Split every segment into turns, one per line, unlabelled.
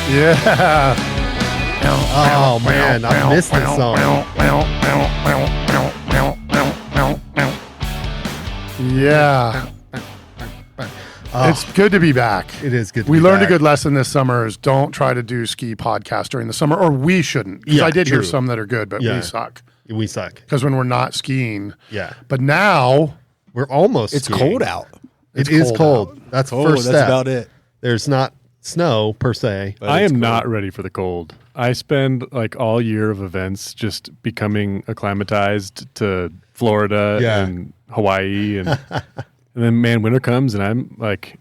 Yeah.
Oh man, I missed this song.
Yeah. It's good to be back.
It is good to
We
be
learned
back.
a good lesson this summer is don't try to do ski podcasts during the summer, or we shouldn't. Because
Yeah,
I did hear
true.
some that are good, but
Yeah.
we suck.
We suck.
Because when we're not skiing.
Yeah.
But now
We're almost
It's
skiing.
cold out.
It is cold. That's
Oh,
first
that's
step.
about it.
There's not snow per se.
But
I
it's
am
cold.
not ready for the cold. I spend like all year of events just becoming acclimatized to Florida
Yeah.
and Hawaii and and then man, winter comes and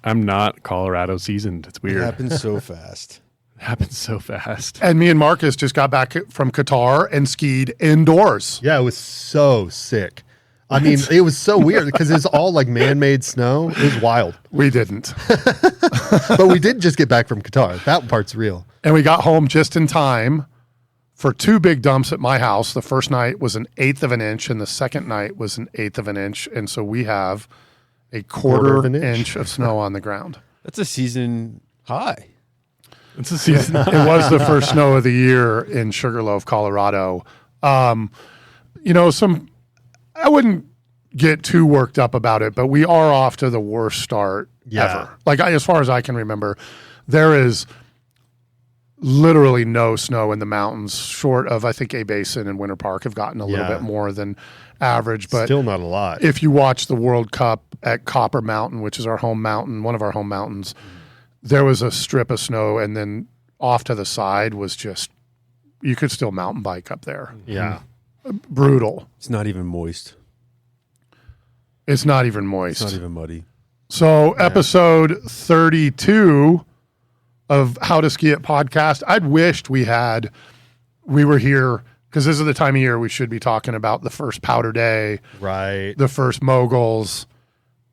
I'm not Colorado seasoned. It's
It
weird.
happens so fast.
It happens so fast.
And me and Marcus just got back from Qatar and skied indoors.
Yeah, it was so sick. I mean, it was so weird because it's all like man-made snow. It was wild.
We didn't.
But we did just get back from Qatar. That part's real.
And we got home just in time for two big dumps at my house. The first night was an eighth of an inch, and the second night was an eighth of an inch. And so we have a quarter
of an inch.
inch of snow on the ground.
That's a season high.
It's a season.
It was the first snow of the year in Sugarloaf, Colorado. I wouldn't get too worked up about it, but we are off to the worst start ever. Like, as far as I can remember, there is literally no snow in the mountains, short of, I think, A Basin and Winter Park have gotten a little
Yeah.
bit more than average. But
Still not a lot.
if you watch the World Cup at Copper Mountain, which is our home mountain, one of our home mountains, there was a strip of snow, and then off to the side was just, you could still mountain bike up there.
Yeah.
Brutal.
It's not even moist.
It's not even moist.
It's not even muddy.
So episode 32 of How to Ski It podcast. I'd wished we were here because this is the time of year we should be talking about the first powder day,
Right.
the first moguls.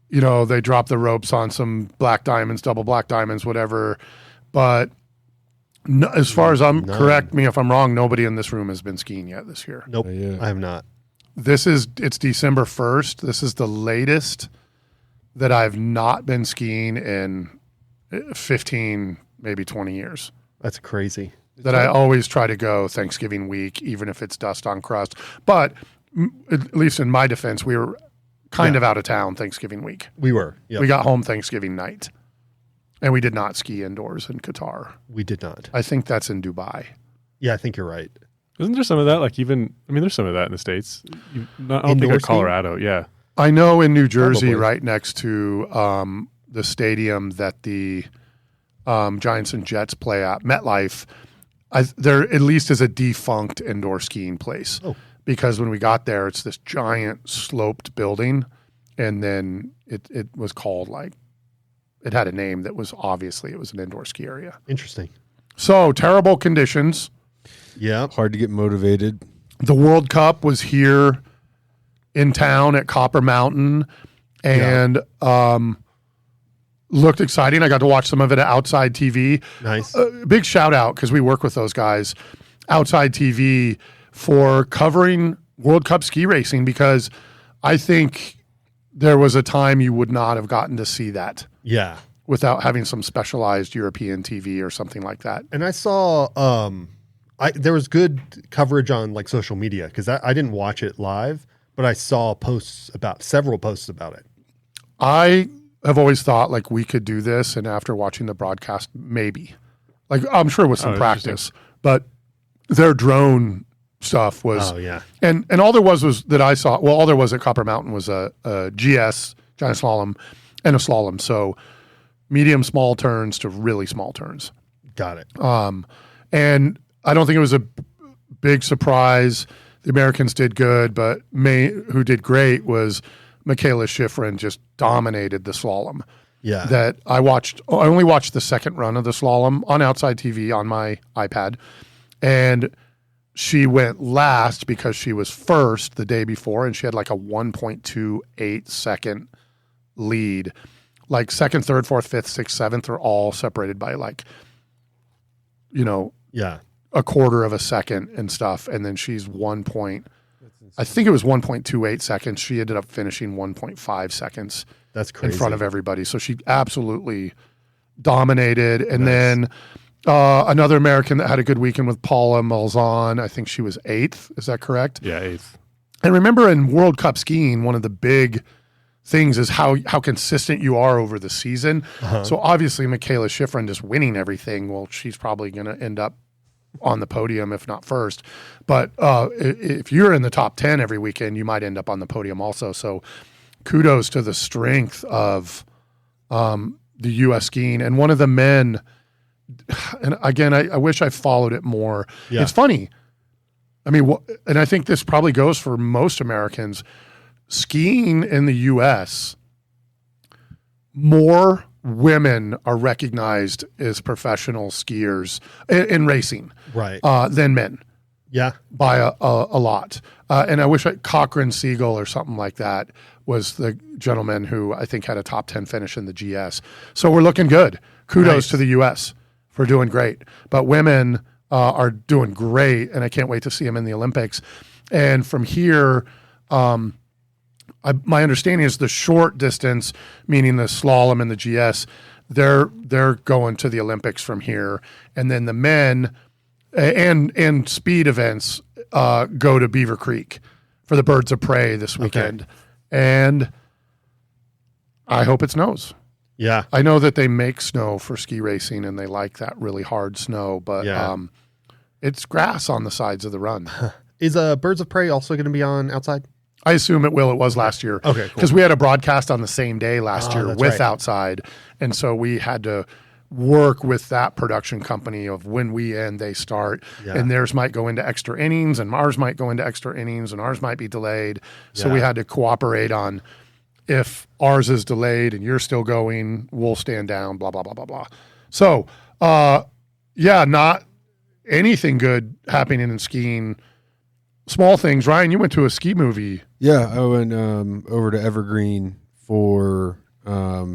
You know, they drop the ropes on some black diamonds, double black diamonds, whatever. But no, as far as I'm,
None.
correct me if I'm wrong, nobody in this room has been skiing yet this year.
Nope.
Yeah.
I have not.
It's December 1st. This is the latest that I've not been skiing in 15, maybe 20 years.
That's crazy.
That I always try to go Thanksgiving week, even if it's dust on crust. But at least in my defense, we were kind of out of town Thanksgiving week.
We were. Yep.
We got home Thanksgiving night. And we did not ski indoors in Qatar.
We did not.
I think that's in Dubai.
Yeah, I think you're right.
Isn't there some of that? Like there's some of that in the States. I don't think
Indoor
of Colorado. Yeah.
I know in New Jersey,
Probably.
right next to the stadium that the Giants and Jets play at, MetLife, there at least is a defunct indoor skiing place.
Oh.
Because when we got there, it's this giant sloped building, and then it was called it had a name that was obviously it was an indoor ski area.
Interesting.
So terrible conditions.
Yeah.
Hard to get motivated.
The World Cup was here in town at Copper Mountain, and looked exciting. I got to watch some of it at Outside TV.
Nice.
Big shout out, because we work with those guys, Outside TV, for covering World Cup ski racing, because I think there was a time you would not have gotten to see that
Yeah.
without having some specialized European TV or something like that.
And I saw there was good coverage on like social media because I didn't watch it live, but I saw several posts about it.
I have always thought like we could do this, and after watching the broadcast, maybe. Like, I'm sure with some practice, but their drone stuff was,
Oh yeah.
and all there was that I saw, well, all there was at Copper Mountain was a GS, giant slalom, and a slalom. So medium small turns to really small turns.
Got it.
And I don't think it was a big surprise. The Americans did good, but who did great was Michaela Schifrin, just dominated the slalom.
Yeah.
That I only watched the second run of the slalom on Outside TV on my iPad. And she went last because she was first the day before, and she had like a 1.28 second lead. Like second, third, fourth, fifth, sixth, seventh are all separated by
Yeah.
a quarter of a second and stuff. And then she's I think it was 1.28 seconds. She ended up finishing 1.5 seconds
That's crazy.
in front of everybody. So she absolutely dominated. And then Another American that had a good weekend with Paula Malzahn. I think she was 8th. Is that correct?
Yeah, 8th.
And remember, in World Cup skiing, one of the big things is how consistent you are over the season. So obviously, Michaela Schifrin just winning everything. Well, she's probably going to end up on the podium, if not first. But if you're in the top 10 every weekend, you might end up on the podium also. So kudos to the strength of the U.S. skiing. And one of the men, and again, I wish I followed it more.
Yeah.
It's funny. I mean, and I think this probably goes for most Americans. Skiing in the U.S., more women are recognized as professional skiers in racing,
Right.
than men
Yeah.
by a lot. And I wish Cochran Siegel or something like that was the gentleman who I think had a top 10 finish in the GS. So we're looking good. Kudos
Nice.
to the U.S. for doing great. But women are doing great, and I can't wait to see them in the Olympics. And from here, my understanding is the short distance, meaning the slalom and the GS, they're going to the Olympics from here, and then the men and speed events go to Beaver Creek for the Birds of Prey this weekend, and I hope it snows.
Yeah.
I know that they make snow for ski racing, and they like that really hard snow, but
Yeah.
it's grass on the sides of the run.
Is Birds of Prey also going to be on outside?
I assume it will. It was last year.
Okay, cool.
Because we had a broadcast on the same day last year
that's
with
right.
Outside. And so we had to work with that production company of when we end, they start.
Yeah.
And theirs might go into extra innings, and ours might go into extra innings, and ours might be delayed. So we
Yeah.
had to cooperate on if ours is delayed and you're still going, we'll stand down, blah, blah, blah, blah, blah. So, not anything good happening in skiing. Small things. Ryan, you went to a ski movie.
Yeah, I went over to Evergreen for a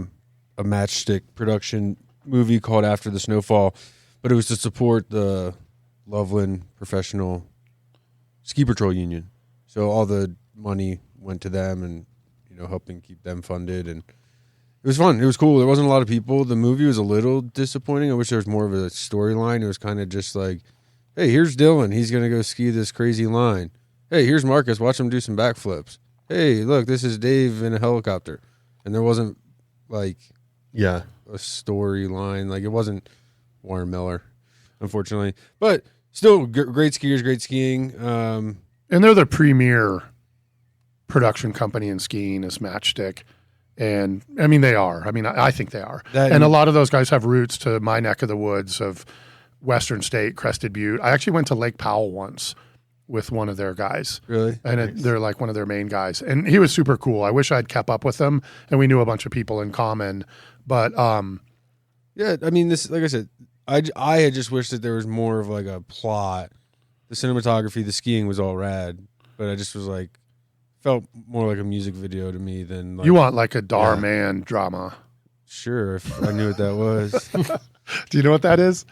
Matchstick production movie called After the Snowfall, but it was to support the Loveland Professional Ski Patrol Union. So all the money went to them, and helping keep them funded, and it was fun. It was cool. There wasn't a lot of people. The movie was a little disappointing. I wish there was more of a storyline. It was kind of just like, hey, here's Dylan. He's going to go ski this crazy line. Hey, here's Marcus. Watch him do some backflips. Hey, look, this is Dave in a helicopter. And there wasn't, like,
Yeah.
a storyline. Like, it wasn't Warren Miller, unfortunately. But still, great skiers, great skiing.
And they're the premier production company in skiing is Matchstick. And, I mean, they are. I mean, I think they are. And a lot of those guys have roots to my neck of the woods of Western State, Crested Butte. I actually went to Lake Powell once with one of their guys.
Really?
And they're like one of their main guys. And he was super cool. I wish I'd kept up with them, and we knew a bunch of people in common. But
yeah, I mean, this, like I said, I had just wished that there was more of like a plot. The cinematography, the skiing was all rad, but I just was like, felt more like a music video to me than like,
you want like a Dar Man drama.
Sure, if I knew what that was.
Do you know what that is?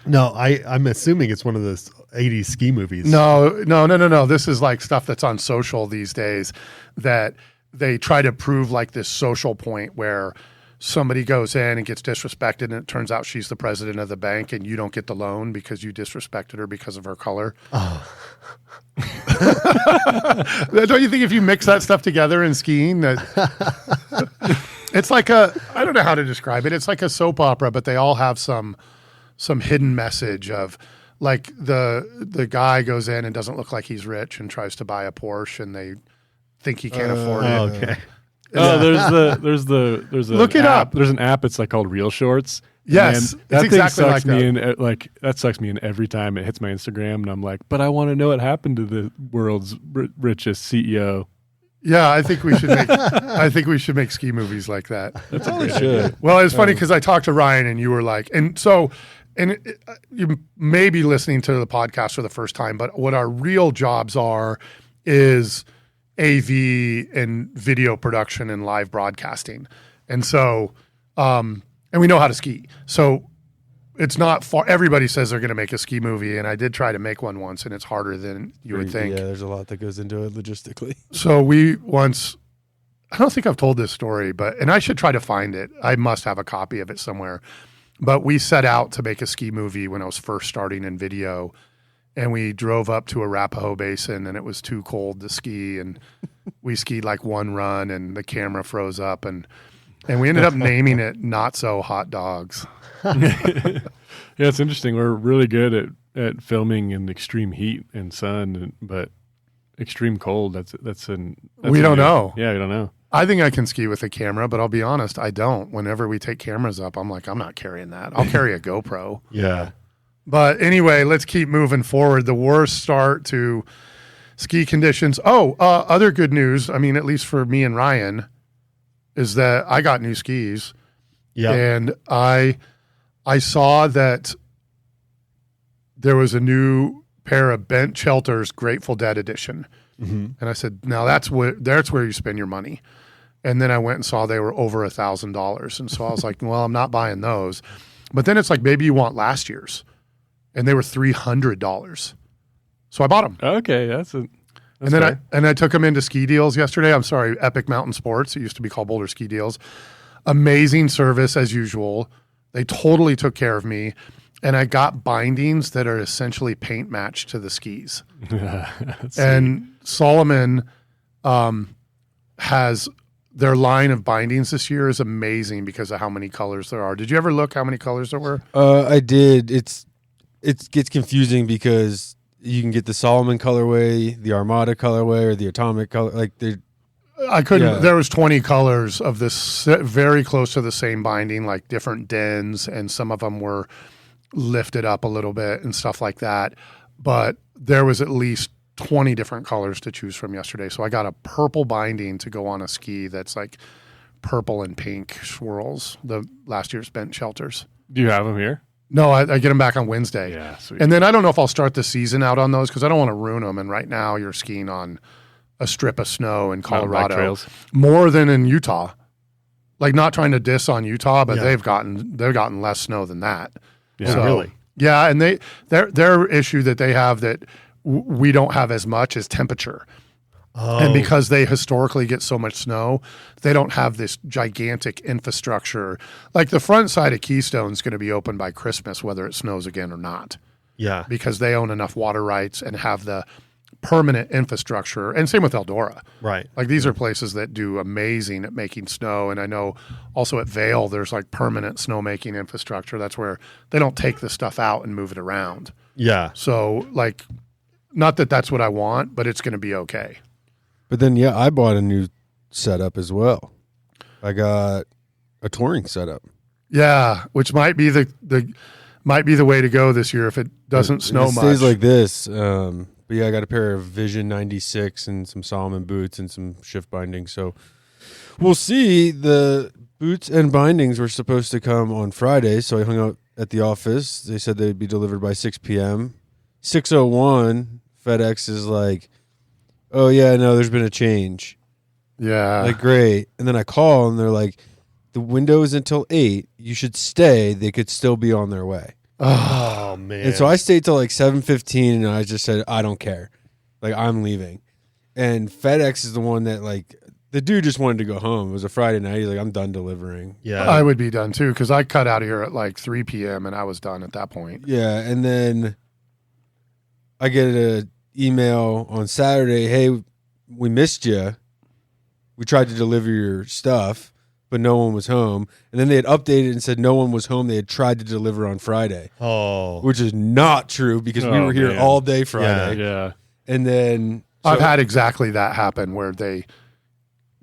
No, I'm assuming it's one of those 80s ski movies.
No. This is like stuff that's on social these days that they try to prove like this social point where somebody goes in and gets disrespected, and it turns out she's the president of the bank, and you don't get the loan because you disrespected her because of her color. Oh. Don't you think if you mix that stuff together in skiing, that it's like I don't know how to describe it. It's like a soap opera, but they all have some hidden message of like the guy goes in and doesn't look like he's rich and tries to buy a Porsche, and they think he can't afford it.
Okay.
Oh, there's a
Look it
app.
up.
There's an app. It's like called Real Shorts.
Yes,
And
it's
that thing
exactly
sucks
like
me
that.
in. Like that sucks me in every time it hits my Instagram, and I'm like, but I want to know what happened to the world's richest CEO.
Yeah, I think we should make. I think we should make ski movies like that.
Probably should.
Well, it's funny because I talked to Ryan, and you were like, you may be listening to the podcast for the first time, but what our real jobs are is AV and video production and live broadcasting, and so, and we know how to ski, so. It's not far. Everybody says they're going to make a ski movie, and I did try to make one once, and it's harder than you would think.
Yeah, there's a lot that goes into it logistically.
So we once, I don't think I've told this story, and I should try to find it. I must have a copy of it somewhere. But we set out to make a ski movie when I was first starting in video. And we drove up to Arapahoe Basin, and it was too cold to ski. And we skied like one run, and the camera froze up. And we ended up naming it Not So Hot Dogs.
Yeah, it's interesting. We're really good at filming in extreme heat and sun, but extreme cold, that's
We don't know.
Yeah, we don't know.
I think I can ski with a camera, but I'll be honest, I don't. Whenever we take cameras up, I'm like, I'm not carrying that. I'll carry a GoPro.
Yeah.
But anyway, let's keep moving forward. The worst start to ski conditions. Other good news, I mean, at least for me and Ryan, is that I got new skis.
Yeah.
And I saw that there was a new pair of Bent Shelters Grateful Dead edition.
Mm-hmm.
And I said, now that's where you spend your money. And then I went and saw they were over $1,000. And so I was like, well, I'm not buying those. But then it's like, maybe you want last year's. And they were $300. So I bought them.
Okay,
And then I took them into Ski Deals yesterday. I'm sorry, Epic Mountain Sports. It used to be called Boulder Ski Deals. Amazing service as usual. They totally took care of me. And I got bindings that are essentially paint matched to the skis. And Solomon has their line of bindings this year is amazing because of how many colors there are. Did you ever look how many colors there were?
I did. It gets confusing because you can get the Solomon colorway, the Armada colorway, or the Atomic color. Like
I couldn't.
Yeah.
There was 20 colors of this, very close to the same binding, like different dens, and some of them were lifted up a little bit and stuff like that. But there was at least 20 different colors to choose from yesterday. So I got a purple binding to go on a ski that's like purple and pink swirls. The last year's Bent Shelters.
Do you have them here?
No, I get them back on Wednesday.
Yeah, sweet.
And then I don't know if I'll start the season out on those because I don't want to ruin them. And right now you're skiing on a strip of snow in
Mountain bike
Colorado
trails.
more than in Utah. Like, not trying to diss on Utah, but
Yeah.
they've gotten less snow than that.
Yeah.
So,
Really?
Yeah, and their issue that they have that we don't have as much is temperature.
Oh.
And because they historically get so much snow, they don't have this gigantic infrastructure. Like the front side of Keystone's going to be open by Christmas, whether it snows again or not,
Yeah.
because they own enough water rights and have the permanent infrastructure. And same with Eldora.
Right.
Like these are places that do amazing at making snow. And I know also at Vail, there's like permanent snowmaking infrastructure. That's where they don't take the stuff out and move it around.
Yeah.
So like, not that that's what I want, but it's going to be okay.
But then, yeah, I bought a new setup as well. I got a touring setup.
Yeah, which might be the way to go this year if it doesn't snow
it
much.
stays like this. But yeah, I got a pair of Vision 96 and some Solomon boots and some shift bindings. So we'll see. The boots and bindings were supposed to come on Friday, so I hung out at the office. They said they'd be delivered by 6 p.m. 6:01, FedEx is like, oh, yeah, no, there's been a change.
Yeah.
Like, great. And then I call, and they're like, the window is until 8. You should stay. They could still be on their way.
Oh, man.
And so I stayed till like 7:15, and I just said, I don't care. Like, I'm leaving. And FedEx is the one that, like, the dude just wanted to go home. It was a Friday night. He's like, I'm done delivering.
Yeah.
I would be done too because I cut out of here at like 3 p.m. and I was done at that point.
Yeah. And then I get an email on Saturday. Hey, we missed you. We tried to deliver your stuff, but no one was home. And then they had updated and said no one was home. They had tried to deliver on Friday,
Oh.
which is not true because we
Oh,
were here
man.
all day Friday.
Yeah.
And then
I've had exactly that happen where they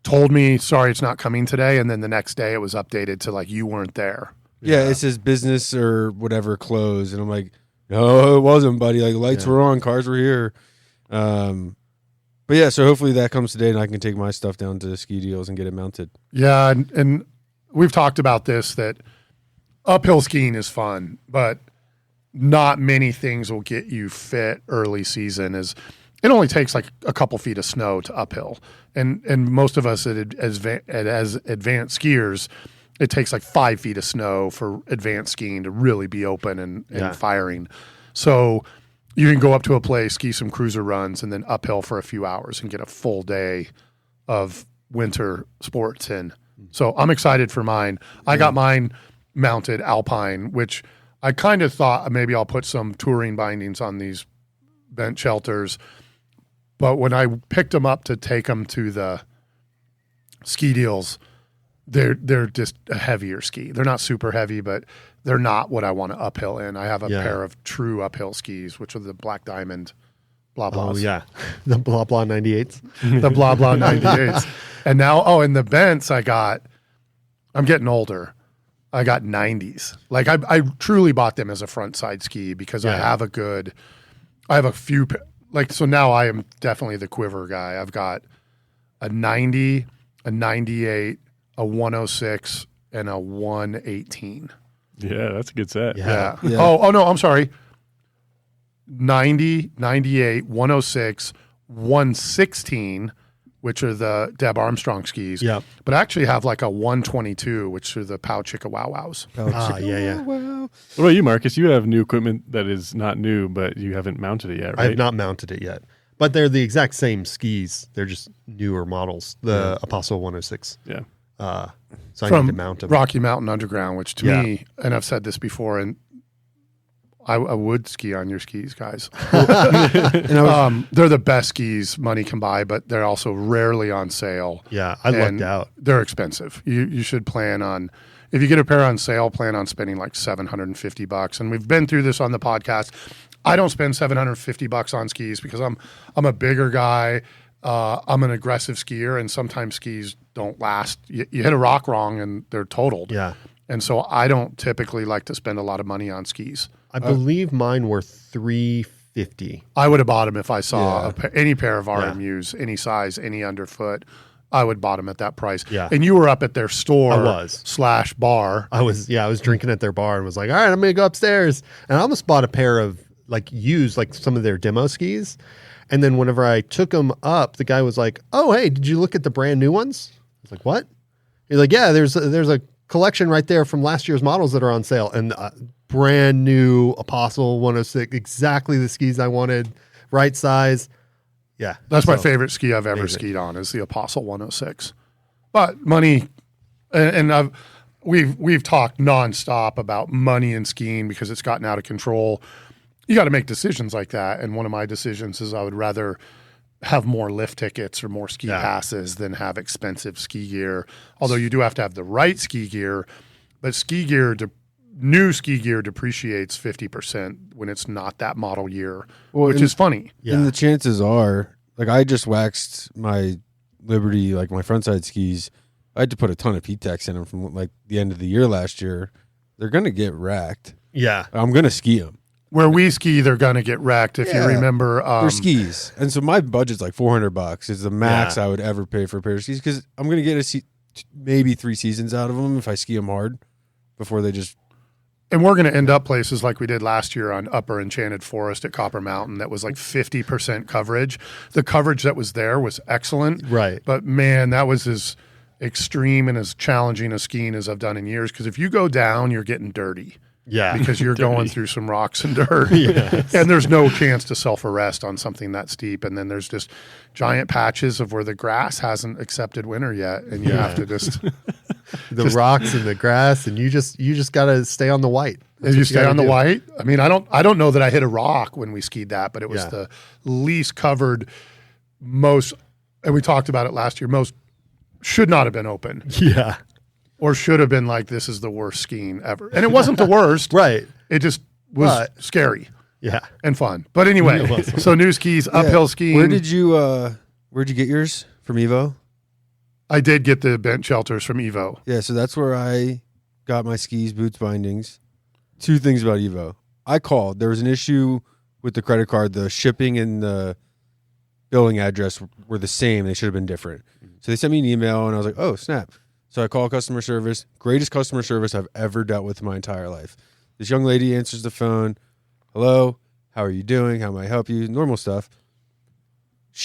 told me, sorry, it's not coming today. And then the next day it was updated to like, you weren't there.
yeah, it says business or whatever closed. And I'm like, no, it wasn't, buddy. Like lights were on, cars were here. But yeah, so hopefully that comes today and I can take my stuff down to Ski Deals and get it mounted.
Yeah. And we've talked about this, that uphill skiing is fun, but not many things will get you fit early season. Is it only takes like a couple feet of snow to uphill. And most of us as advanced skiers, it takes like 5 feet of snow for advanced skiing to really be open and firing. So you can go up to a place, ski some cruiser runs, and then uphill for a few hours and get a full day of winter sports in. So I'm excited for mine. I got mine mounted Alpine, which I kind of thought maybe I'll put some touring bindings on these bent shelters. But when I picked them up to take them to the ski deals, they're just a heavier ski. They're not super heavy, but they're not what I want to uphill in. I have a pair of true uphill skis, which are the Black Diamond blah blahs.
Oh yeah, the blah blah 98s.
The blah blah 98s. And now, in the bents I'm getting older. I got 90s. Like I truly bought them as a front side ski because I have a few, like, so now I am definitely the quiver guy. I've got a 90, a 98, a 106, and a 118.
Yeah, that's a good set.
Yeah. Oh no, I'm sorry. 90, 98, 106, 116, which are the Deb Armstrong skis.
Yeah.
But I actually have like a 122, which are the Pow Chicka Wow Wows.
Yeah.
What about you, Marcus? You have new equipment that is not new, but you haven't mounted it yet, right?
I have not mounted it yet, but they're the exact same skis. They're just newer models. The Apostle 106.
Yeah.
So I
From
need to mount them.
Rocky Mountain Underground, which to me, and I've said this before, and I would ski on your skis, guys. They're the best skis money can buy, but they're also rarely on sale.
Yeah, I lucked out.
They're expensive. You should plan on, if you get a pair on sale, plan on spending like $750. And we've been through this on the podcast. I don't spend $750 on skis because I'm a bigger guy. I'm an aggressive skier, and sometimes skis don't last. You hit a rock wrong and they're totaled.
Yeah.
And so I don't typically like to spend a lot of money on skis.
I believe mine were $350.
I would have bought them if I saw
Yeah.
any pair of RMUs, any size, any underfoot. I would bought them at that price.
Yeah.
And you were up at their store
I was.
/bar.
I was drinking at their bar and was like, all right, I'm going to go upstairs. And I almost bought a pair of used some of their demo skis. And then whenever I took them up, the guy was like, oh, hey, did you look at the brand new ones? I was like, what? He's like, yeah, there's a collection right there from last year's models that are on sale. And brand new Apostle 106, exactly the skis I wanted, right size. Yeah.
That's my favorite ski I've ever skied on is the Apostle 106. But money, and we've talked nonstop about money and skiing because it's gotten out of control. You got to make decisions like that. And one of my decisions is I would rather have more lift tickets or more ski passes than have expensive ski gear. Although you do have to have the right ski gear, but new ski gear depreciates 50% when it's not that model year, which is funny.
Yeah.
And the chances are, I just waxed my Liberty, my frontside skis. I had to put a ton of P-Tex in them from the end of the year last year. They're going to get wrecked.
Yeah.
I'm going to ski them.
Where we ski, they're going to get wrecked. If you remember,
they're skis. And so my budget's $400. It's the max I would ever pay for a pair of skis because I'm going to get maybe 3 seasons out of them if I ski them hard before they just.
And we're going to end up places like we did last year on Upper Enchanted Forest at Copper Mountain that was 50% coverage. The coverage that was there was excellent.
Right.
But man, that was as extreme and as challenging a skiing as I've done in years because if you go down, you're getting dirty.
Yeah.
Because you're going through some rocks and dirt.
Yes.
And there's no chance to self-arrest on something that steep. And then there's just giant patches of where the grass hasn't accepted winter yet. And you have to just...
the rocks and the grass, and you just got to stay on the white.
As you stay on the white? I mean, I don't know that I hit a rock when we skied that, but it was the least covered, most, and we talked about it last year, most should not have been open.
Yeah.
Or should have been this is the worst skiing ever. And it wasn't the worst.
Right.
It just was scary.
Yeah.
And fun. But anyway, so new skis, uphill skiing.
Where'd you get yours? From Evo?
I did get the bent shelters from Evo.
Yeah, so that's where I got my skis, boots, bindings. 2 things about Evo. I called. There was an issue with the credit card. The shipping and the billing address were the same. They should have been different. So they sent me an email, and I was like, oh, snap. So I call customer service. Greatest customer service I've ever dealt with in my entire life. This young lady answers the phone. Hello, how are you doing? How may I help you? Normal stuff.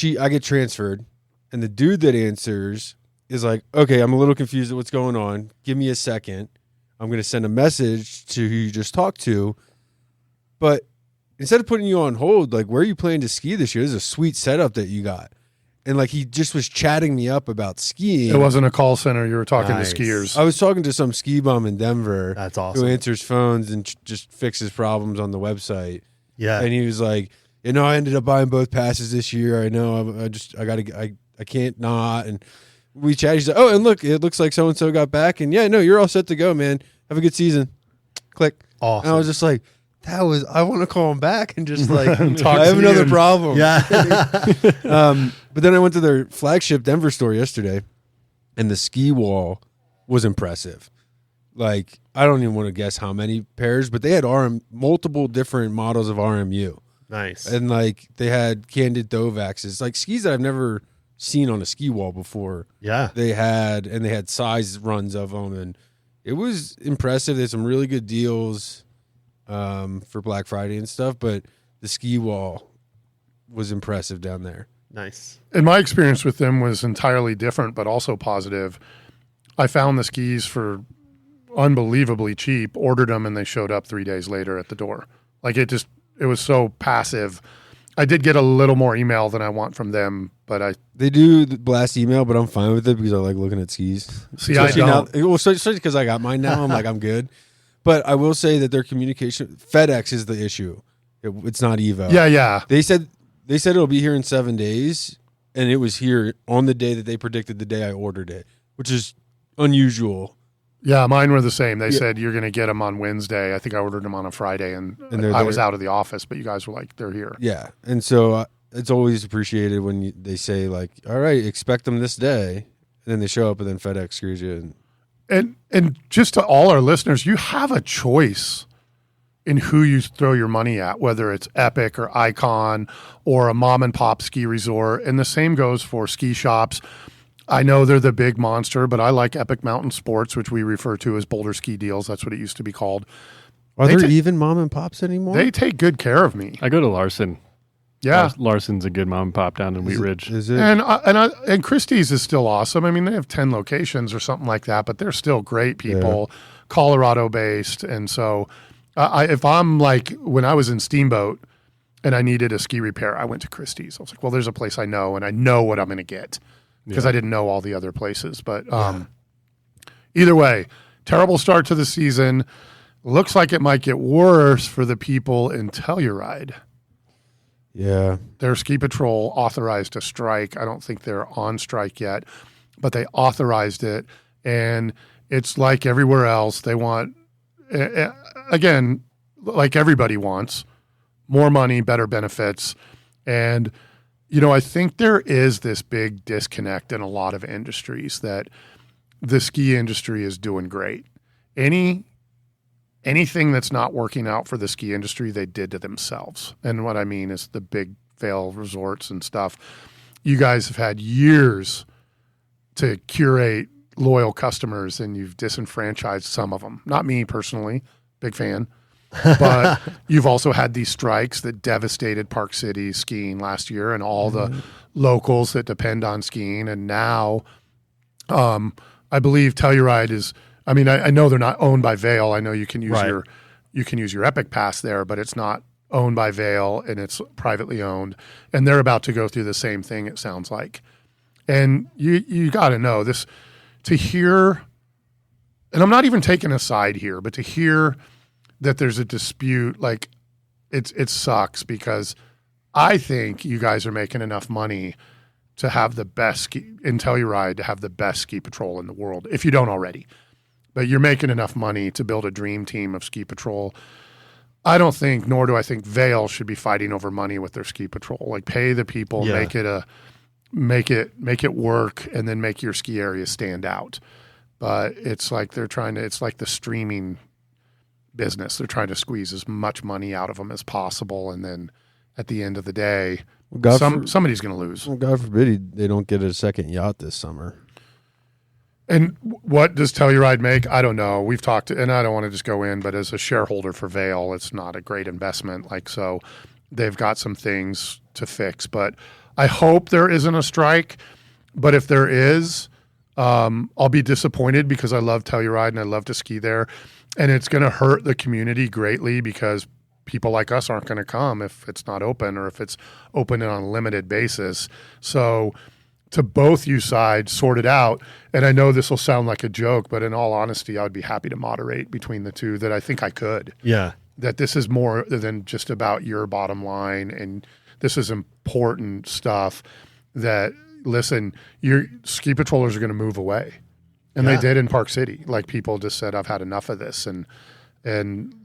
I get transferred, and the dude that answers is like, okay, I'm a little confused at what's going on. Give me a second. I'm going to send a message to who you just talked to. But instead of putting you on hold, where are you planning to ski this year? This is a sweet setup that you got. and like he just was chatting me up about skiing.
It wasn't a call center. You were talking
Nice.
to skiers.
I was talking to some ski bum in Denver.
That's awesome.
Who answers phones and just fixes problems on the website.
Yeah.
And he was like, I ended up buying both passes this year. I know. I can't not. And we chatted. He's like, oh, and look, it looks like so and so got back. And yeah, no, you're all set to go, man. Have a good season. Click.
Awesome.
And I was just like, I want to call him back and just like,
Talk
I have
to you
another
and-
problem.
Yeah.
But then I went to their flagship Denver store yesterday, and the ski wall was impressive. Like, I don't even want to guess how many pairs, but they had multiple different models of RMU.
Nice.
And like they had Candid Thovaxes, like skis that I've never seen on a ski wall before.
Yeah.
They had size runs of them, and it was impressive. They had some really good deals for Black Friday and stuff, but the ski wall was impressive down there.
Nice.
And my experience with them was entirely different, but also positive. I found the skis for unbelievably cheap, ordered them, and they showed up 3 days later at the door. Like it was so passive. I did get a little more email than I want from them, but
They do the blast email, but I'm fine with it because I like looking at skis.
See, I
Especially
don't.
now, well, especially because I got mine now. I'm like, I'm good. But I will say that their communication, FedEx is the issue. It's not Evo.
Yeah.
They said it'll be here in 7 days, and it was here on the day that they predicted the day I ordered it, which is unusual.
Yeah, mine were the same. They said you're going to get them on Wednesday. I think I ordered them on a Friday, and
they're
I was
there.
out of the office, but you guys were like, they're here.
Yeah, and so it's always appreciated when they say like, "All right, expect them this day," and then they show up, and then FedEx screws you.
And just to all our listeners, you have a choice in who you throw your money at, whether it's Epic or Icon or a mom and pop ski resort. And the same goes for ski shops. I know they're the big monster, but I like Epic Mountain Sports, which we refer to as Boulder Ski Deals. That's what it used to be called.
Are
They
there
ta-
even mom and pops anymore?
They take good care of me.
I go to Larson.
Yeah.
Larson's a good mom and pop down in Wheat Ridge.
Is it?
And Christie's is still awesome. I mean, they have 10 locations or something like that, but they're still great people, Colorado based. And so if I'm like, when I was in Steamboat and I needed a ski repair, I went to Christie's. I was like, well, there's a place I know and I know what I'm going to get because I didn't know all the other places. But either way, terrible start to the season. Looks like it might get worse for the people in Telluride.
Yeah.
Their ski patrol authorized a strike. I don't think they're on strike yet, but they authorized it. And it's like everywhere else. They want, again, like everybody wants, more money, better benefits. And, I think there is this big disconnect in a lot of industries that the ski industry is doing great. Anything that's not working out for the ski industry, they did to themselves. And what I mean is the big fail resorts and stuff. You guys have had years to curate loyal customers, and you've disenfranchised some of them. Not me personally, big fan. But you've also had these strikes that devastated Park City skiing last year and all the locals that depend on skiing. And now I believe Telluride is – I mean, I know they're not owned by Vail. I know you can use your Epic Pass there, but it's not owned by Vail and it's privately owned. And they're about to go through the same thing, it sounds like. And you got to know this to hear, and I'm not even taking a side here, but to hear that there's a dispute, like it sucks because I think you guys are making enough money to have the best ski in Telluride, to have the best ski patrol in the world, if you don't already. But you're making enough money to build a dream team of ski patrol. I don't think, nor do I think Vail should be fighting over money with their ski patrol. Like pay the people, make it work, and then make your ski area stand out. But it's like it's like the streaming business. They're trying to squeeze as much money out of them as possible, and then at the end of the day, somebody's going to lose.
Well, God forbid they don't get a second yacht this summer.
And what does Telluride make? I don't know. We've talked, and I don't want to just go in, but as a shareholder for Vail, it's not a great investment. So they've got some things to fix. But I hope there isn't a strike. But if there is, I'll be disappointed because I love Telluride and I love to ski there. And it's going to hurt the community greatly because people like us aren't going to come if it's not open or if it's open on a limited basis. So to both you sides, sort it out. And I know this will sound like a joke, but in all honesty, I would be happy to moderate between the two, that I think I could.
Yeah.
That this is more than just about your bottom line, and this is important stuff that, listen, your ski patrollers are going to move away. And they did in Park City. Like, people just said, I've had enough of this. And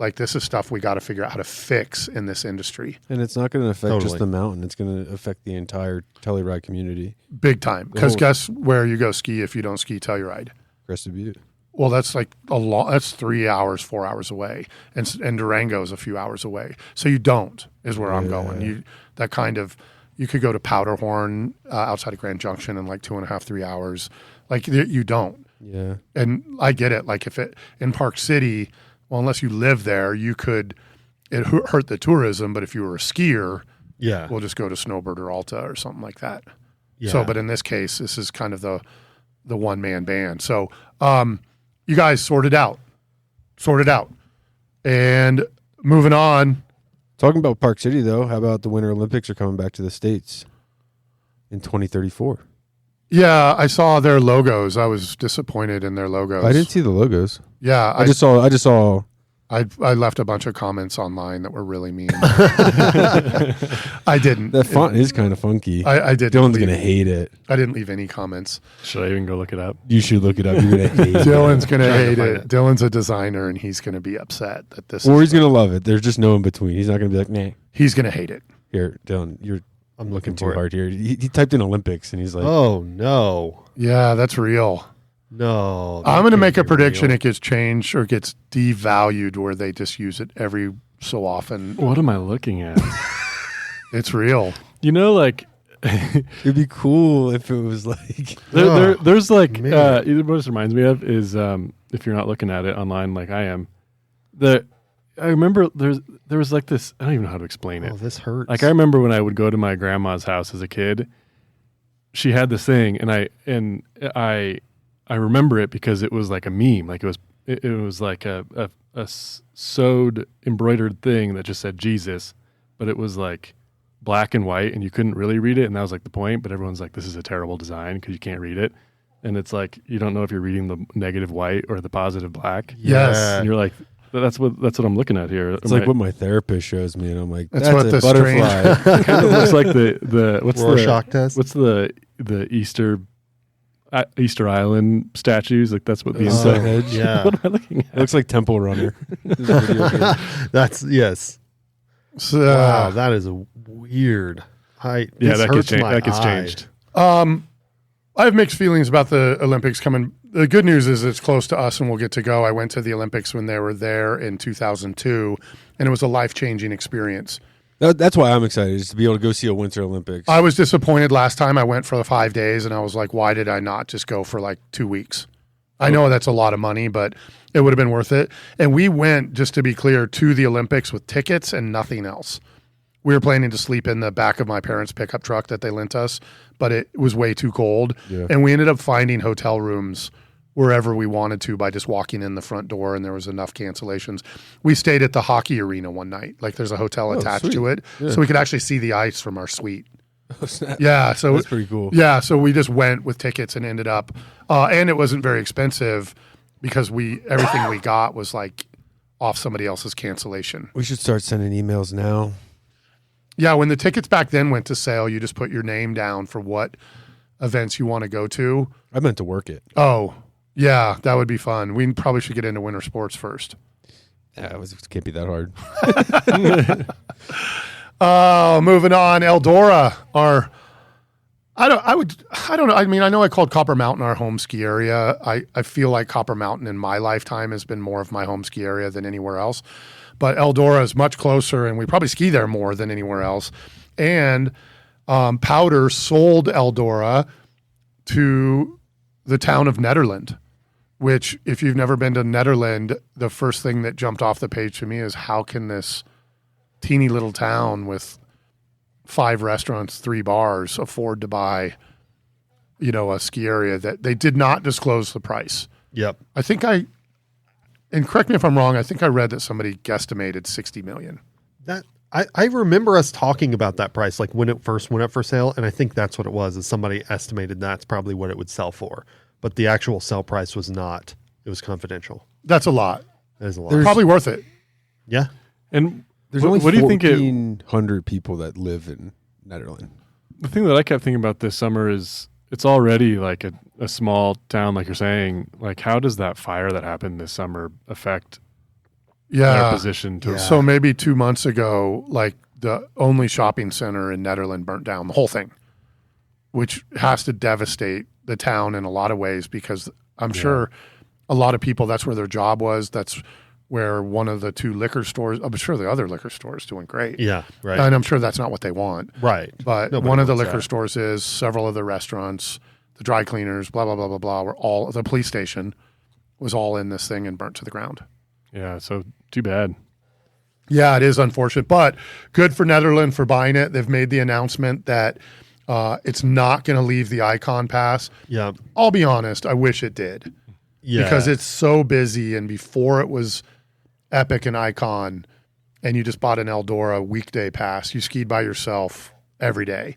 like, this is stuff we got to figure out how to fix in this industry.
And it's not going to affect
Totally.
just the mountain. It's going to affect the entire Telluride community.
Big time. Because guess where you go ski if you don't ski Telluride?
Crested Butte.
Well, that's like that's 3 hours, 4 hours away. And Durango is a few hours away. So you don't, is where I'm going. You could go to Powderhorn outside of Grand Junction in like 2.5, 3 hours. Like, you don't.
Yeah.
And I get it. Like, if it in Park City, well, unless you live there, it hurt the tourism. But if you were a skier, we'll just go to Snowbird or Alta or something like that.
Yeah.
So, but in this case, this is kind of the one-man band. So, you guys sort it out. And moving on.
Talking about Park City, though, how about the Winter Olympics are coming back to the States in 2034?
Yeah, I saw their logos. I was disappointed in their logos.
I didn't see the logos.
Yeah,
I just saw.
I left a bunch of comments online that were really mean. I didn't.
That font is kind of funky.
I didn't.
Dylan's going to hate it.
I didn't leave any comments.
Should I even go look it up?
You should look it up. You're going to hate it.
Dylan's going to hate
find
it.
it.
Dylan's a designer, and he's going to be upset that this.
Or he's going to love it. There's just no in between. He's not going to be like, nah.
He's going to hate it.
Here, Dylan, I'm looking too
for it.
hard here. He typed in Olympics, and he's like,
Oh, no.
Yeah, that's real.
No.
I'm going to make a prediction
Real.
it gets changed or gets devalued where they just use it every so often.
What am I looking at?
It's real.
You know, like
it'd be cool if it was like.
there's like
man.
what this reminds me of is if you're not looking at it online like I am, I remember there was like this. I don't even know how to explain it.
Oh, this hurts.
Like, I remember when I would go to my grandma's house as a kid, she had this thing, and I remember it because it was like a meme. Like, it was like a sewed embroidered thing that just said Jesus, but it was like black and white, and you couldn't really read it, and that was like the point. But everyone's like, this is a terrible design because you can't read it, and it's like you don't know if you're reading the negative white or the positive black.
Yes.
And you're like, that's what I'm looking at here.
It's like what my therapist shows me, and I'm like,
That's
that's
what
a
the
butterfly.
it kind of looks like the what's
Rorschach test?
What's the Easter Island statues? Like, that's what the
Oh,
inside.
hedge.
Yeah.
What am I looking at?
It looks like Temple Runner. This video game.
That's, yes.
So,
Wow, that is a weird.
Yeah,
this
that
hurts
gets
my
that gets
eye.
changed.
I have mixed feelings about the Olympics coming. The good news is it's close to us and we'll get to go. I went to the Olympics when they were there in 2002, and it was a life-changing experience.
That's why I'm excited, is to be able to go see a Winter Olympics.
I was disappointed last time. I went for the 5 days, and I was like, why did I not just go for like 2 weeks? I know that's a lot of money, but it would have been worth it. And we went, just to be clear, to the Olympics with tickets and nothing else. We were planning to sleep in the back of my parents' pickup truck that they lent us, but it was way too cold.
Yeah.
And we ended up finding hotel rooms wherever we wanted to by just walking in the front door, and there was enough cancellations. We stayed at the hockey arena one night. Like, there's a hotel attached
sweet.
to it,
Yeah.
so we could actually see the ice from our suite.
Oh, snap.
Yeah, so
That's pretty cool.
Yeah, so we just went with tickets and ended up, and it wasn't very expensive because everything we got was like off somebody else's cancellation.
We should start sending emails now.
Yeah, when the tickets back then went to sale, you just put your name down for what events you want to go to.
I meant to work it.
Oh, yeah, that would be fun. We probably should get into winter sports first.
Yeah, it can't be that hard.
Moving on, Eldora, I don't know. I mean, I know I called Copper Mountain our home ski area. I feel like Copper Mountain in my lifetime has been more of my home ski area than anywhere else. But Eldora is much closer, and we probably ski there more than anywhere else. And Powder sold Eldora to the town of Nederland, which, if you've never been to Nederland, the first thing that jumped off the page to me is, how can this teeny little town with 5 restaurants, 3 bars afford to buy, a ski area that they did not disclose the price?
Yep.
I think and correct me if I'm wrong, I think I read that somebody guesstimated $60 million.
That I remember us talking about that price, like when it first went up for sale, and I think that's what it was. Is somebody estimated that's probably what it would sell for, but the actual sell price was not. It was confidential.
That's a lot.
That is a lot.
Probably worth it.
Yeah.
And
There's
what,
only
what do you think?
1,400 people that live in Netherlands.
The thing that I kept thinking about this summer is it's already like a small town, like you're saying. Like, how does that fire that happened this summer affect their position to?
So maybe 2 months ago, like the only shopping center in Netherlands burnt down, the whole thing, which has to devastate the town in a lot of ways because I'm sure a lot of people, that's where their job was. That's where one of the 2 liquor stores, I'm sure the other liquor store is doing great.
Yeah. Right.
And I'm sure that's not what they want.
Right.
But
Nobody
one of the
wants
liquor
that.
stores is, several of the restaurants, the dry cleaners, blah, blah, blah, blah, blah, were all, the police station was all in this thing and burnt to the ground.
Yeah, so too bad.
Yeah, it is unfortunate, but good for Netherlands for buying it. They've made the announcement that it's not going to leave the Icon Pass.
Yeah.
I'll be honest, I wish it did.
Yeah.
Because it's so busy, and before it was Epic and Icon, and you just bought an Eldora weekday pass, you skied by yourself every day,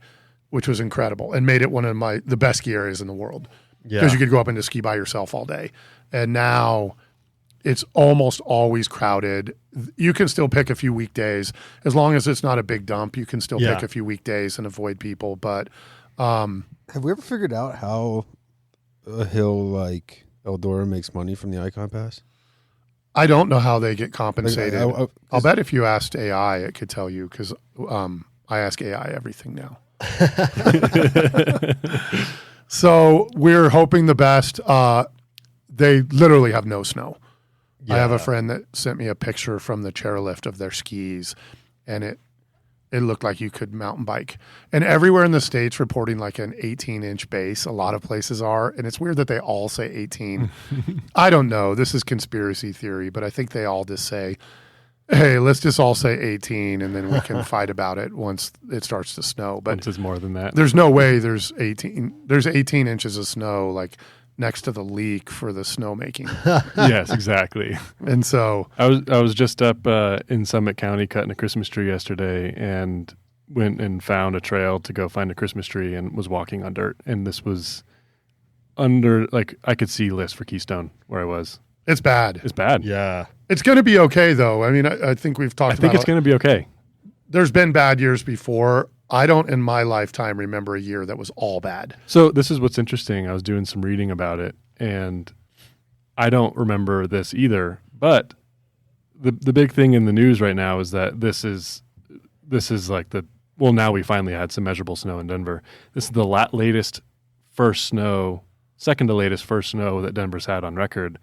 which was incredible, and made it one of the best ski areas in the world. Because you could go up and just ski by yourself all day. And now it's almost always crowded. You can still pick a few weekdays. As long as it's not a big dump, you can still pick a few weekdays and avoid people. But
Have we ever figured out how a hill like Eldora makes money from the Icon Pass?
I don't know how they get compensated.
Like,
I'll bet if you asked AI, it could tell you, because I ask AI everything now. So we're hoping the best. They literally have no snow. I have a friend that sent me a picture from the chairlift of their skis, and it looked like you could mountain bike. And everywhere in the States reporting like an 18-inch base, a lot of places are, and it's weird that they all say 18. I don't know. This is conspiracy theory, but I think they all just say, hey, let's just all say 18, and then we can fight about it once it starts to snow. But
Once it's more than that.
there's no way there's 18 inches of snow like next to the leak for the snowmaking.
Yes, exactly.
And so
I was just up in Summit County cutting a Christmas tree yesterday, and went and found a trail to go find a Christmas tree, and was walking on dirt. And this was under, like, I could see list for Keystone where I was.
it's bad.
It's bad.
Yeah.
It's going to be okay, though. I mean, I think we've talked
I think
about
it's going to be okay.
There's been bad years before. I don't, in my lifetime, remember a year that was all bad.
So this is what's interesting. I was doing some reading about it, and I don't remember this either. But the big thing in the news right now is that this is like now we finally had some measurable snow in Denver. This is the latest first snow, second to latest first snow that Denver's had on record.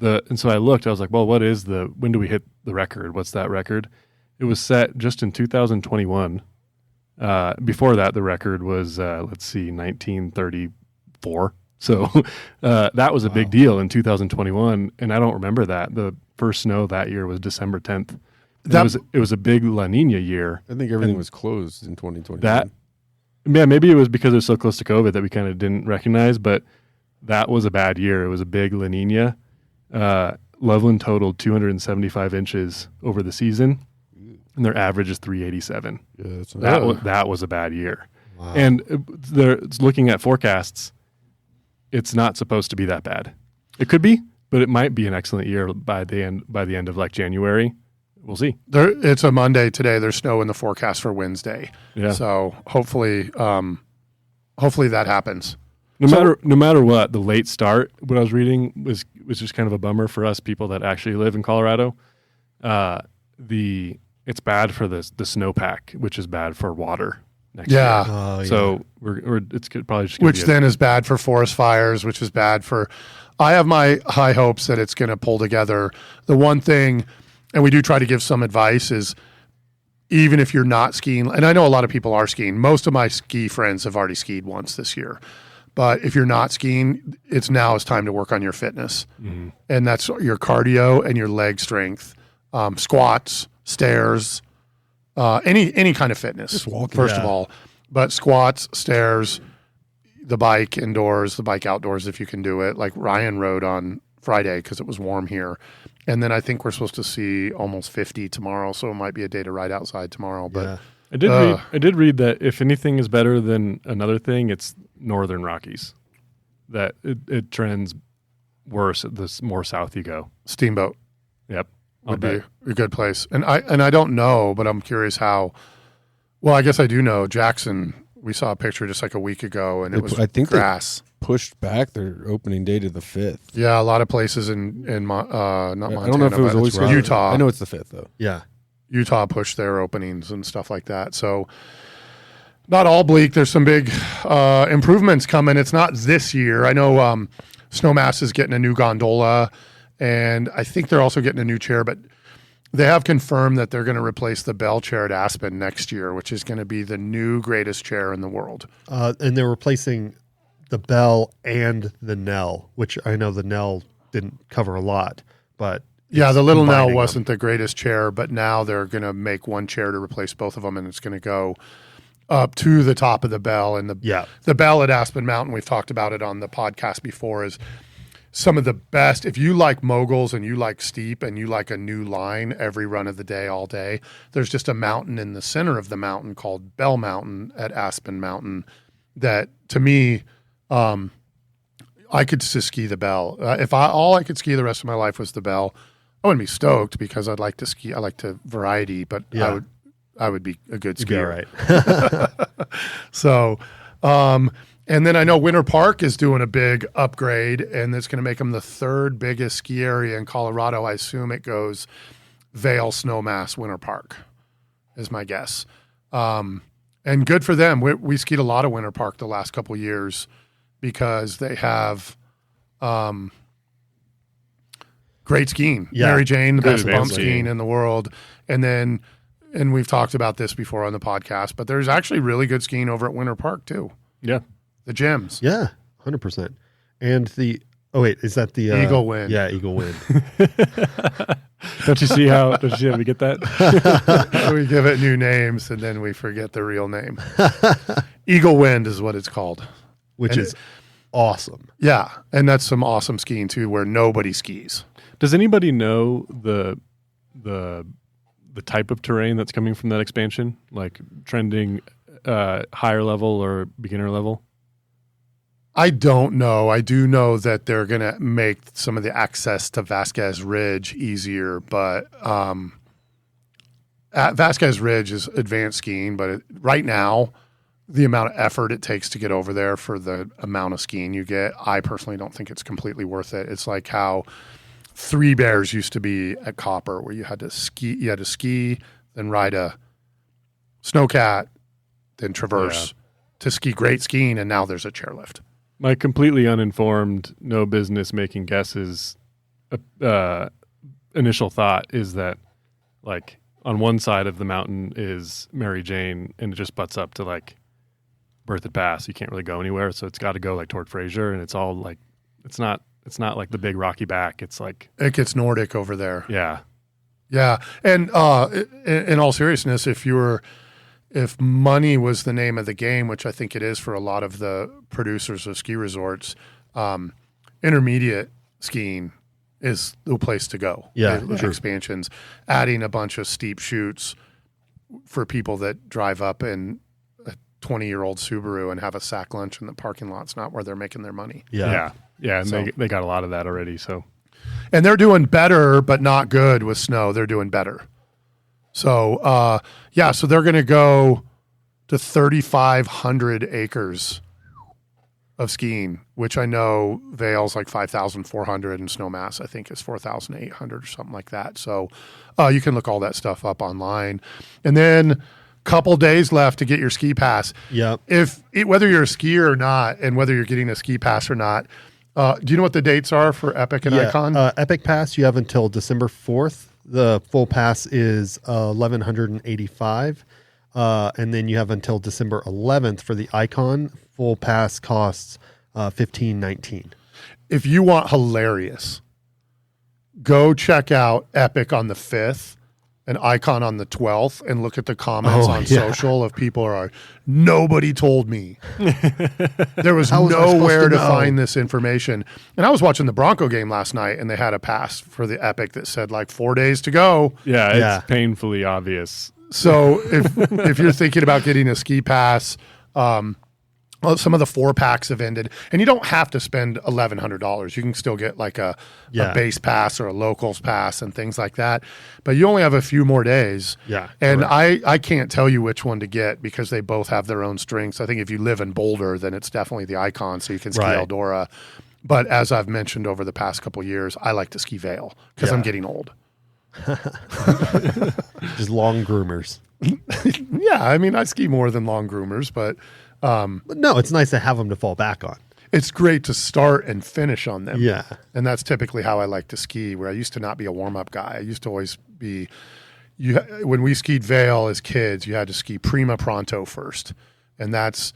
And so I looked. I was like, well, when do we hit the record? What's that record? It was set just in 2021. Before that, the record was, 1934. So that was a big deal in 2021, and I don't remember that. The first snow that year was December 10th. It was a big La Nina year.
I think everything was cloosed in 2020.
Yeah, maybe it was because it was so close to COVID that we kind of didn't recognize, but that was a bad year. It was a big La Nina. Loveland totaled 275 inches over the season, and their average is 387.
Yeah,
That was a bad year. Wow. And they're looking at forecasts. It's not supposed to be that bad. It could be, but it might be an excellent year by the end of like January. We'll see.
It's a Monday today. There's snow in the forecast for Wednesday.
Yeah.
So hopefully that happens.
No matter what, the late start, what I was reading was just kind of a bummer for us people that actually live in Colorado. It's bad for the snowpack, which is bad for water next year.
Yeah.
So it's probably just
Which then is bad for forest fires, which is bad for. I have my high hopes that it's going to pull together. The one thing, and we do try to give some advice, is even if you're not skiing, and I know a lot of people are skiing. Most of my ski friends have already skied once this year. But if you're not skiing, it's time to work on your fitness. Mm-hmm. And that's your cardio and your leg strength, squats, stairs, any kind of fitness.
Just walking.
First of all. But squats, stairs, the bike indoors, the bike outdoors if you can do it. Like Ryan rode on Friday because it was warm here. And then I think we're supposed to see almost 50 tomorrow, so it might be a day to ride outside tomorrow. But
Yeah.
I did read that if anything is better than another thing, it's Northern Rockies. That it trends worse the more south you go.
Steamboat
Yep.
would be a good place. And I don't know, but I'm curious how. Well, I guess I do know. Jackson, we saw a picture just like a week ago, and it was
I think they
grass.
pushed back their opening day to the 5th.
Yeah, a lot of places in not Montana.
I don't know if it was
but
always
it's Utah.
I know it's the 5th though.
Yeah.
Utah pushed their openings and stuff like that. So not all bleak. There's some big improvements coming. It's not this year. I know Snowmass is getting a new gondola, and I think they're also getting a new chair, but they have confirmed that they're going to replace the Bell chair at Aspen next year, which is going to be the new greatest chair in the world.
And they're replacing the Bell and the Nell, which I know the Nell didn't cover a lot, but
Yeah, the little Nell
combining
wasn't the greatest chair, but now they're going to make one chair to replace both of them, and it's going to go up to the top of the Bell. And the Bell at Aspen Mountain, we've talked about it on the podcast before, is some of the best. If you like moguls and you like steep and you like a new line every run of the day, all day, there's just a mountain in the center of the mountain called Bell Mountain at Aspen Mountain that, to me, I could just ski the Bell. If all I could ski the rest of my life was the Bell, I wouldn't be stoked because I'd like to ski. I like to variety, but
Yeah.
I would be a good
You'd be
skier.
all right.
So, and then I know Winter Park is doing a big upgrade, and it's going to make them the third biggest ski area in Colorado. I assume it goes Vail, Snowmass, Winter Park is my guess. And good for them. We skied a lot of Winter Park the last couple years because they have great skiing.
Yeah.
Mary Jane, the
Good
best bump
advanced
skiing
skiing.
in the world. And we've talked about this before on the podcast, but there's actually really good skiing over at Winter Park too.
Yeah.
The gyms.
Yeah, 100%. And is that the
Eagle Wind.
Yeah, Eagle Wind.
Don't you see how we get that?
We give it new names and then we forget the real name. Eagle Wind is what it's called.
Which
And
is awesome.
Yeah. And that's some awesome skiing too, where nobody skis.
Does anybody know the type of terrain that's coming from that expansion? Like trending higher level or beginner level?
I don't know. I do know that they're going to make some of the access to Vasquez Ridge easier, but at Vasquez Ridge is advanced skiing, but right now, the amount of effort it takes to get over there for the amount of skiing you get, I personally don't think it's completely worth it. It's like how Three Bears used to be at Copper, where you had to ski, then ride a snowcat, then traverse to ski great skiing, and now there's a chairlift.
My completely uninformed, no business making guesses initial thought is that, like, on one side of the mountain is Mary Jane, and it just butts up to like Berthoud Pass. You can't really go anywhere, so it's got to go like toward Fraser, and it's all like it's not like the big rocky back. It's like
It gets Nordic over there.
yeah,
Yeah, and in all seriousness, if money was the name of the game, which I think it is for a lot of the producers of ski resorts, intermediate skiing is the place to go.
Yeah,
The
sure.
expansions, adding a bunch of steep chutes for people that drive up in a 20-year-old Subaru and have a sack lunch in the parking lot's not where they're making their money.
Yeah.
and
So-
they got a lot of that already. So
And they're doing better, but not good with snow. They're doing better. So, so they're going to go to 3,500 acres of skiing, which I know Vail's like 5,400 and Snowmass, I think, is 4,800 or something like that. So you can look all that stuff up online. And then couple days left to get your ski pass.
Yep.
Whether you're a skier or not, and whether you're getting a ski pass or not, do you know what the dates are for Epic and Icon?
Epic Pass, you have until December 4th. The full pass is $1,185. And then you have until December 11th for the Icon. Full pass costs $1,519.
If you want hilarious, go check out Epic on the 5th an icon on the 12th and look at the comments on social of people are nobody told me. There was
How was I supposed
nowhere to
know?
find this information. And I was watching the Bronco game last night and they had a pass for the Epic that said like 4 days to go.
Yeah,
Yeah.
it's painfully obvious.
So if you're thinking about getting a ski pass, well, some of the 4-packs have ended, and you don't have to spend $1,100. You can still get like a base pass or a locals pass and things like that. But you only have a few more days.
Yeah,
And I can't tell you which one to get because they both have their own strengths. I think if you live in Boulder, then it's definitely the Icon, so you can ski
Right.
Eldora. But as I've mentioned over the past couple of years, I like to ski Vail because I'm getting old.
Just long groomers.
Yeah, I mean, I ski more than long groomers, but
But no, it's nice to have them to fall back on.
it's great to start and finish on them.
Yeah.
And that's typically how I like to ski, where I used to not be a warm-up guy. I used to always be when we skied Vail as kids, you had to ski prima pronto first. And that's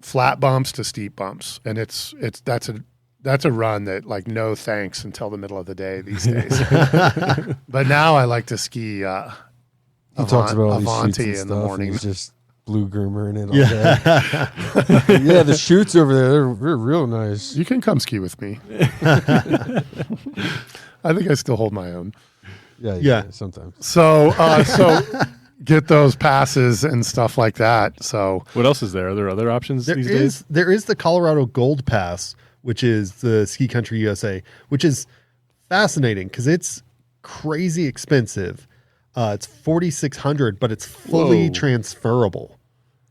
flat bumps to steep bumps. And that's a run that like no thanks until the middle of the day these days. But now I like to ski
He talks about all these shoots
Avanti
and
in
stuff,
the
and
morning.
he's just blue groomering it all day. Yeah, the shoots over there, they're real nice.
You can come ski with me. I think I still hold my own.
Yeah, sometimes.
So get those passes and stuff like that. So
What else is there? Are there other options
There
these
is
days?
there is the Colorado Gold Pass, which is the Ski Country USA, which is fascinating because it's crazy expensive. It's $4,600, but it's fully
Whoa.
transferable.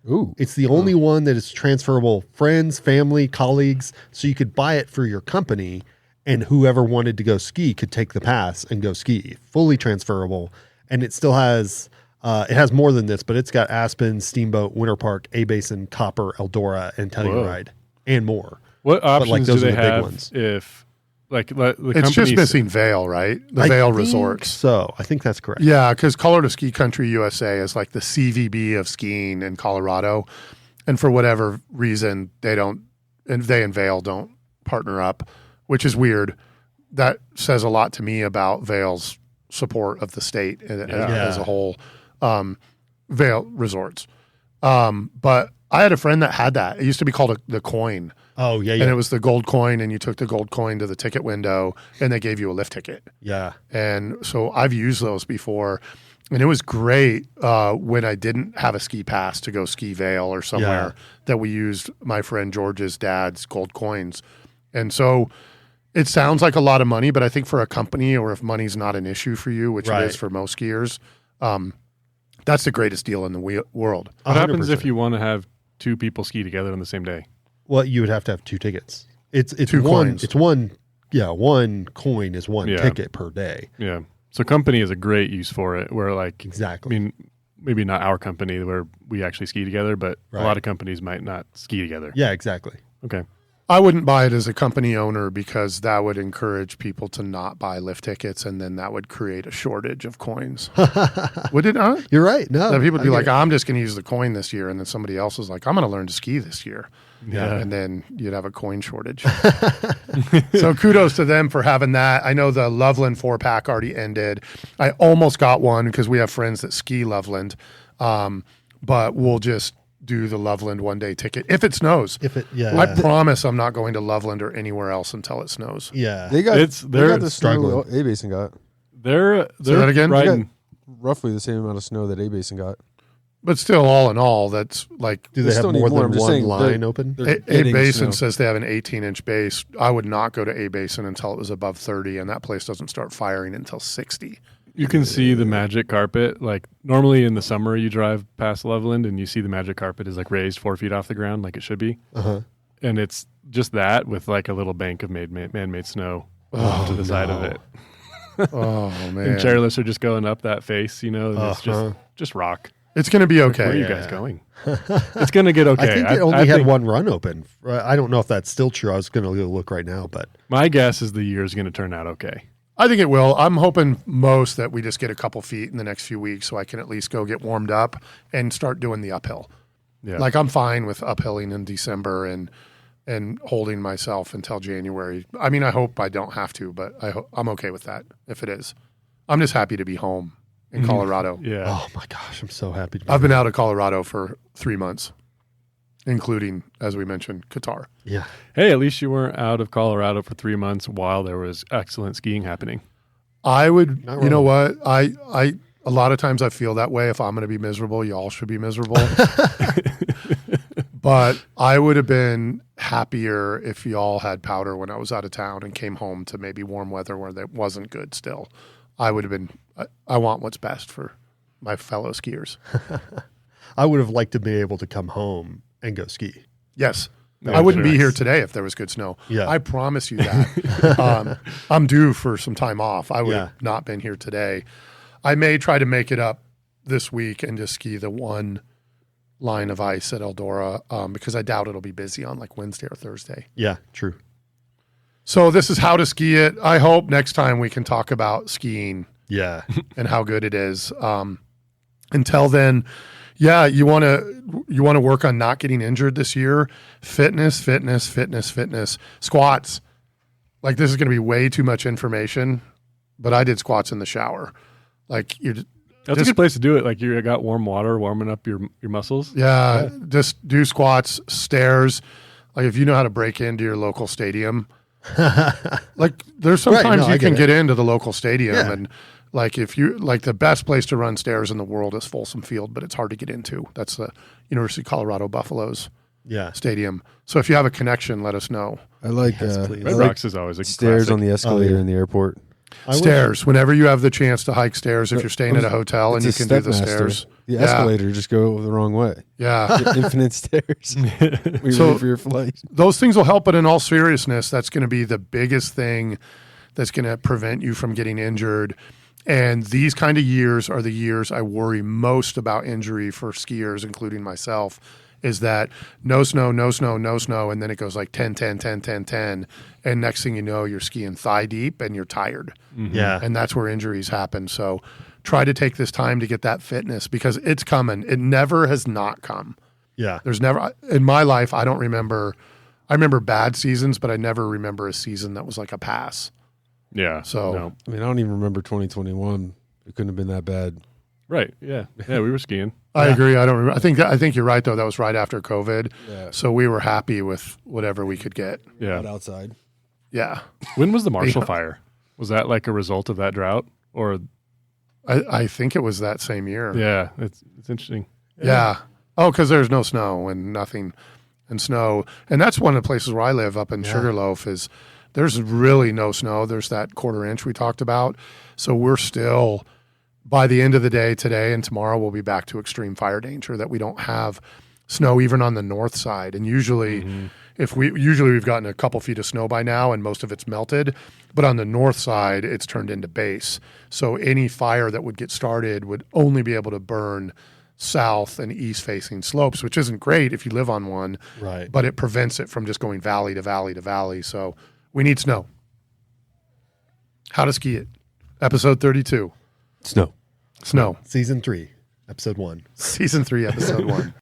Ooh.
It's the only one that is transferable. Friends, family, colleagues. So you could buy it for your company, and whoever wanted to go ski could take the pass and go ski. Fully transferable, and it still has. It has more than this, but it's got Aspen, Steamboat, Winter Park, A Basin, Copper, Eldora, and Telluride, and more.
What options
like, those
do
are
they
the big
have
ones.
if the
it's just
companies-
missing Vail, right? The
I
Vail
think
Resorts.
So I think that's correct.
Yeah, because Colorado Ski Country USA is like the CVB of skiing in Colorado. And for whatever reason, they and Vail don't partner up, which is weird. That says a lot to me about Vail's support of the state as a whole. Vail Resorts. But I had a friend that had that. It used to be called the coin.
Oh yeah,
And
yeah,
it was the gold coin, and you took the gold coin to the ticket window, and they gave you a lift ticket.
yeah.
And so I've used those before, and it was great when I didn't have a ski pass to go ski Vail or somewhere that we used my friend George's dad's gold coins. And so it sounds like a lot of money, but I think for a company, or if money's not an issue for you, which it
Right.
is for most skiers, that's the greatest deal in the world.
What happens
100%.
if you want to have two people ski together on the same day?
Well, you would have to have 2 tickets. It's
Two
one.
coins.
It's one. Yeah, one coin is one
Yeah.
ticket per day.
Yeah. So company is a great use for it. Where like
Exactly.
I mean, maybe not our company where we actually ski together, but
Right.
a lot of companies might not ski together.
Yeah, exactly.
Okay.
I wouldn't buy it as a company owner because that would encourage people to not buy lift tickets, and then that would create a shortage of coins. Would it not?
You're right. No,
That people would be
I
like,
get it.
I'm just going to use the coin this year. And then somebody else is like, I'm going to learn to ski this year.
Yeah.
And then you'd have a coin shortage. So kudos to them for having that. I know the Loveland 4-pack already ended. I almost got one because we have friends that ski Loveland. But we'll just do the Loveland one-day ticket if it snows.
If it, yeah,
I promise I'm not going to Loveland or anywhere else until it snows.
yeah.
They got
They're
the
struggling.
snow A Basin got.
They're
that again?
They got
riding.
roughly the same amount of snow that A Basin got.
But still, all in all, that's like
Do
They
they have
still need
more
more.
than
I'm just
one
saying
line
they're-
open?
they're
A
getting
Basin
snow.
says they have an 18-inch base. I would not go to A Basin until it was above 30, and that place doesn't start firing until 60.
You can see the magic carpet. Like normally in the summer, you drive past Loveland and you see the magic carpet is like raised 4 feet off the ground, like it should be.
Uh-huh.
And it's just that with like a little bank of man-made snow to the side of it.
Oh,
And
man.
chairlifts are just going up that face, and it's
Uh-huh.
just rock.
It's going to be
Where are
okay.
you guys going? It's going to get okay.
I think it only had
think
one run open. I don't know if that's still true. I was going to go look right now, but
My guess is the year is going to turn out okay.
I think it will. I'm hoping most that we just get a couple feet in the next few weeks so I can at least go get warmed up and start doing the uphill.
Yeah.
Like I'm fine with uphilling in December and holding myself until January. I mean, I hope I don't have to, but I'm okay with that if it is. I'm just happy to be home in Colorado.
Yeah.
Oh my gosh, I'm so happy to be
I've been out of Colorado for 3 months, including, as we mentioned, Qatar.
Yeah.
Hey, at least you weren't out of Colorado for 3 months while there was excellent skiing happening.
I would,
Not
you know
wrong.
what? I a lot of times I feel that way. If I'm going to be miserable, y'all should be miserable. But I would have been happier if y'all had powder when I was out of town and came home to maybe warm weather where that wasn't good still. I would have been, I want what's best for my fellow skiers.
I would have liked to be able to come home and go ski.
Yes.
Yeah,
I wouldn't be
nice.
here today if there was good snow.
Yeah.
I promise you that. I'm due for some time off. I would
Yeah.
have not been here today. I may try to make it up this week and just ski the one line of ice at Eldora because I doubt it'll be busy on like Wednesday or Thursday.
Yeah, true.
So this is how to ski it. I hope next time we can talk about skiing
Yeah.
and how good it is. Until then, yeah, you want to work on not getting injured this year. Fitness. Squats. Like this is going to be way too much information, but I did squats in the shower. Like you
That's a good place to do it. Like you got warm water warming up your muscles.
yeah, just do squats, stairs. Like if you know how to break into your local stadium, like there's sometimes
no, I
you can
get it.
get into the local stadium
Yeah.
and like if you like the best place to run stairs in the world is Folsom Field, but it's hard to get into. That's the University of Colorado Buffaloes
Yeah.
stadium. So if you have a connection, let us know.
I like
Yes, please.
Red
I like
Rocks is always a
stairs
classic.
on the escalator
yeah.
in the airport.
I wish-
Stairs. Whenever you have the chance to hike stairs, if you're staying at a hotel and you
It's a
can do the
Stepmaster.
stairs.
The
Yeah.
escalator just go the wrong way.
Yeah.
Infinite stairs. We
So-
ready for your flight.
Those things will help, but in all seriousness, that's going to be the biggest thing that's going to prevent you from getting injured. And these kind of years are the years I worry most about injury for skiers, including myself, is that no snow, and then it goes like 10, 10, 10, 10, 10. And next thing you know, you're skiing thigh deep and you're tired.
Yeah.
And that's where injuries happen. So try to take this time to get that fitness because it's coming. It never has not come.
Yeah.
There's never, in my life, I remember bad seasons, but I never remember a season that was like a pass.
Yeah.
So-
no.
I mean, I don't even remember 2021. It couldn't have been that bad.
Right. Yeah. Yeah. We were skiing.
I agree. I don't remember. I think you're right though. That was right after COVID.
Yeah.
So we were happy with whatever we could get.
Yeah.
Not outside.
Yeah.
When was the Marshall
Yeah.
fire? Was that like a result of that drought or?
I think it was that same year.
Yeah. It's interesting.
Yeah. Oh, because there's no snow and nothing and snow. And that's one of the places where I live up in Sugarloaf is there's really no snow. There's that quarter inch we talked about. So we're still, by the end of the day today and tomorrow, we'll be back to extreme fire danger that we don't have snow even on the north side. And usually we've gotten a couple feet of snow by now and most of it's melted, but on the north side, it's turned into base. So any fire that would get started would only be able to burn south and east facing slopes, which isn't great if you live on one,
Right.
but it prevents it from just going valley to valley to valley. So we need snow. How to ski it. Episode 32.
Snow.
Snow.
Season 3, episode 1.
Season 3, episode 1.